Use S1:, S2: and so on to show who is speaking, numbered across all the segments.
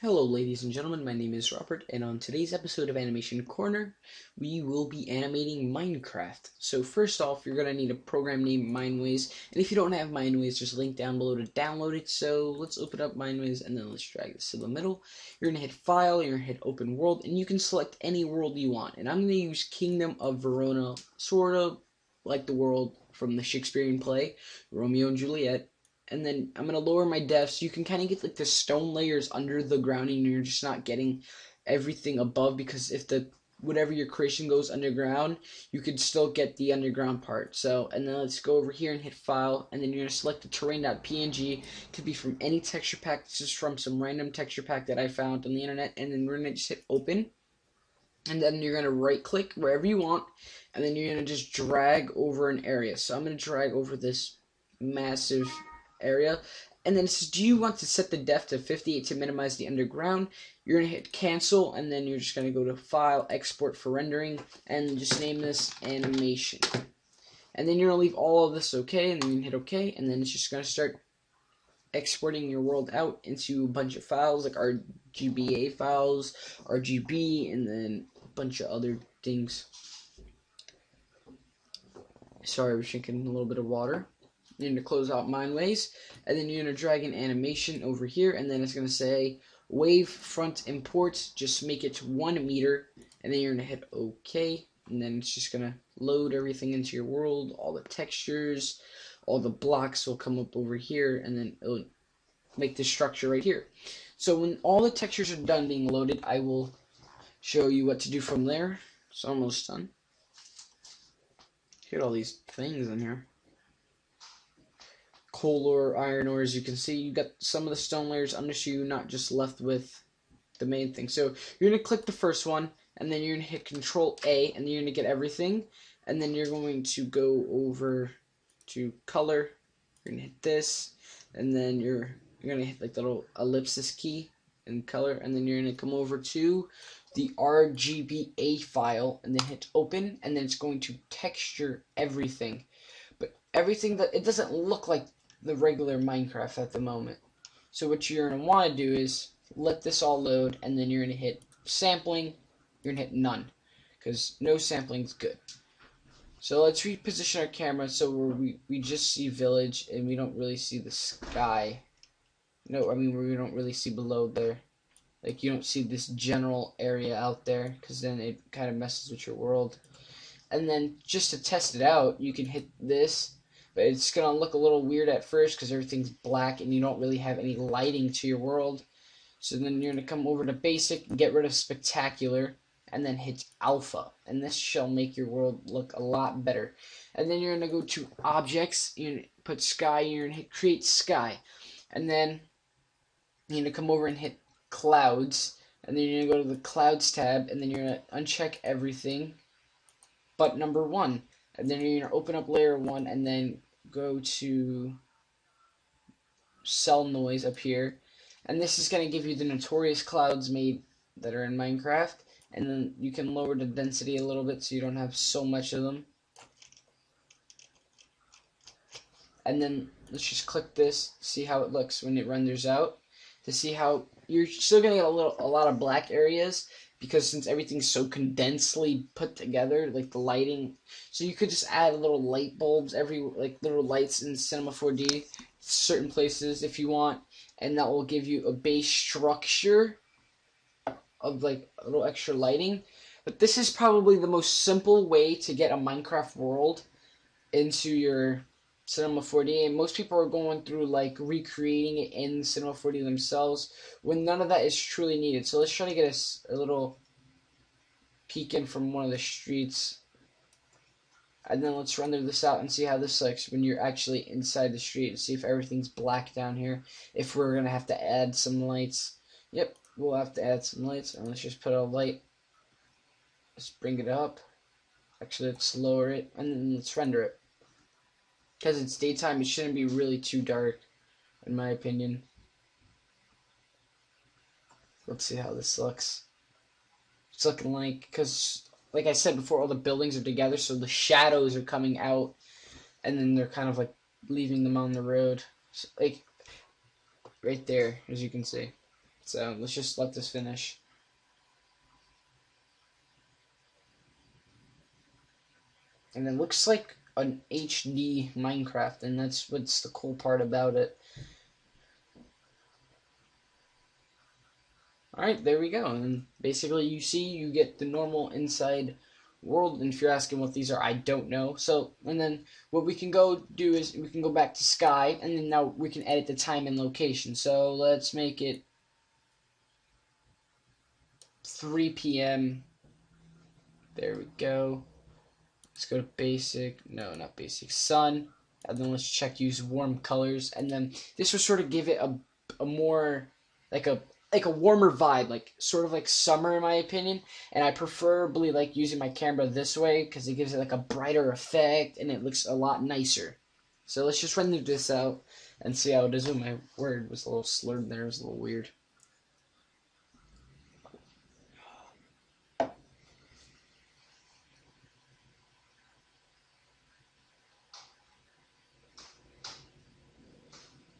S1: Hello ladies and gentlemen, my name is Robert, and on today's episode of Animation Corner, we will be animating Minecraft. So first off, you're going to need a program named Mineways, and if you don't have Mineways, there's a link down below to download it. So let's open up Mineways, and then let's drag this to the middle. You're going to hit File, you're going to hit Open World, and you can select any world you want. And I'm going to use Kingdom of Verona, sort of like the world from the Shakespearean play, Romeo and Juliet. And then I'm going to lower my depth so you can kind of get like the stone layers under the ground and you're just not getting everything above, because if the whatever your creation goes underground, you could still get the underground part. So, and then let's go over here and hit File, and then you're going to select the terrain.png. It could be from any texture pack. This is from some random texture pack that I found on the internet, and then we're going to just hit Open. And then you're going to right click wherever you want, and then you're going to just drag over an area. So I'm going to drag over this massive area, and then it says, do you want to set the depth to 58 to minimize the underground? You're going to hit cancel, and then you're just going to go to File, Export for rendering, and just name this Animation. And then you're going to leave all of this okay, and then you can hit OK, and then it's just going to start exporting your world out into a bunch of files, like RGBA files, RGB, and then a bunch of other things. Sorry, we're drinking a little bit of water. You're going to close out Mineways, and then you're going to drag an animation over here, and then it's going to say wave front import, just make it 1 meter, and then you're going to hit OK, and then it's just going to load everything into your world, all the textures, all the blocks will come up over here, and then it'll make the structure right here. So when all the textures are done being loaded, I will show you what to do from there. It's almost done. Look at all these things in here. Coal ore, iron ore, as you can see, you got some of the stone layers under you, not just left with the main thing. So you're going to click the first one, and then you're going to hit Control A, and then you're going to get everything, and then you're going to go over to color, you're going to hit this, and then you're going to hit like the little ellipsis key in color, and then you're going to come over to the RGBA file, and then hit open, and then it's going to texture everything. But everything that, it doesn't look like the regular Minecraft at the moment. So what you're going to want to do is let this all load, and then you're going to hit sampling, you're going to hit none, because no sampling is good. So let's reposition our camera so we just see village and we don't really see the sky. No, I mean we don't really see below there. Like you don't see this general area out there, because then it kind of messes with your world. And then just to test it out, you can hit this, but it's going to look a little weird at first because everything's black and you don't really have any lighting to your world. So then you're going to come over to basic, get rid of spectacular, and then hit alpha, and this shall make your world look a lot better. And then you're going to go to objects, you're going to put sky, you're going to hit create sky, and then you're going to come over and hit clouds, and then you're going to go to the clouds tab, and then you're going to uncheck everything but number 1, and then you're going to open up layer 1, and then go to cell noise up here, and this is going to give you the notorious clouds made that are in Minecraft. And then you can lower the density a little bit so you don't have so much of them. And then let's just click this, see how it looks when it renders out. To see how you're still gonna get a lot of black areas, because since everything's so condensedly put together, like the lighting. So you could just add little light bulbs, like little lights in Cinema 4D, certain places if you want, and that will give you a base structure of like a little extra lighting. But this is probably the most simple way to get a Minecraft world into your Cinema 4D, and most people are going through like recreating it in Cinema 4D themselves when none of that is truly needed. So let's try to get a little peek in from one of the streets, and then let's render this out and see how this looks when you're actually inside the street, and see if everything's black down here, if we're gonna have to add some lights. Yep, we'll have to add some lights, and let's just put a light. Let's bring it up. Actually, let's lower it, and then let's render it. Because it's daytime, it shouldn't be really too dark, in my opinion. Let's see how this looks. It's looking like, because, like I said before, all the buildings are together, so the shadows are coming out, and then they're kind of like leaving them on the road. So, like, right there, as you can see. So let's just let this finish. And it looks like an HD Minecraft, and that's what's the cool part about it. Alright, there we go. And basically you see you get the normal inside world, and if you're asking what these are, I don't know. So, and then what we can go do is we can go back to sky, and then now we can edit the time and location. So let's make it 3 p.m. There we go. Let's go to basic. No, not basic. Sun. And then let's check use warm colors. And then this will sort of give it a more like a warmer vibe, like sort of like summer in my opinion. And I preferably like using my camera this way because it gives it like a brighter effect and it looks a lot nicer. So let's just run this out and see how it is. Oh, my word was a little slurred there. It was a little weird.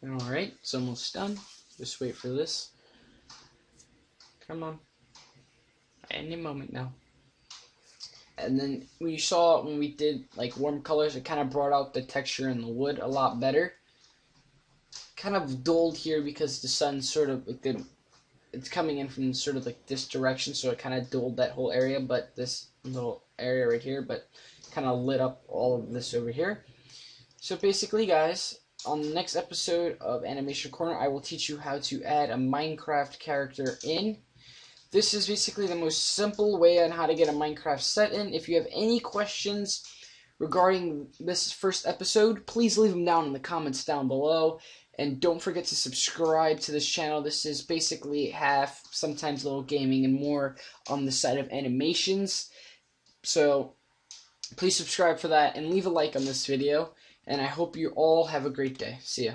S1: Alright, it's almost done. Just wait for this. Come on. Any moment now. And then we saw when we did like warm colors, it kind of brought out the texture in the wood a lot better. Kind of dulled here because the sun sort of like it's coming in from sort of like this direction, so it kind of dulled that whole area, but this little area right here, but kind of lit up all of this over here. So basically, guys, on the next episode of Animation Corner, I will teach you how to add a Minecraft character in. This is basically the most simple way on how to get a Minecraft set in. If you have any questions regarding this first episode, please leave them down in the comments down below. And don't forget to subscribe to this channel. This is basically half, sometimes a little gaming, and more on the side of animations. So please subscribe for that and leave a like on this video. And I hope you all have a great day. See ya.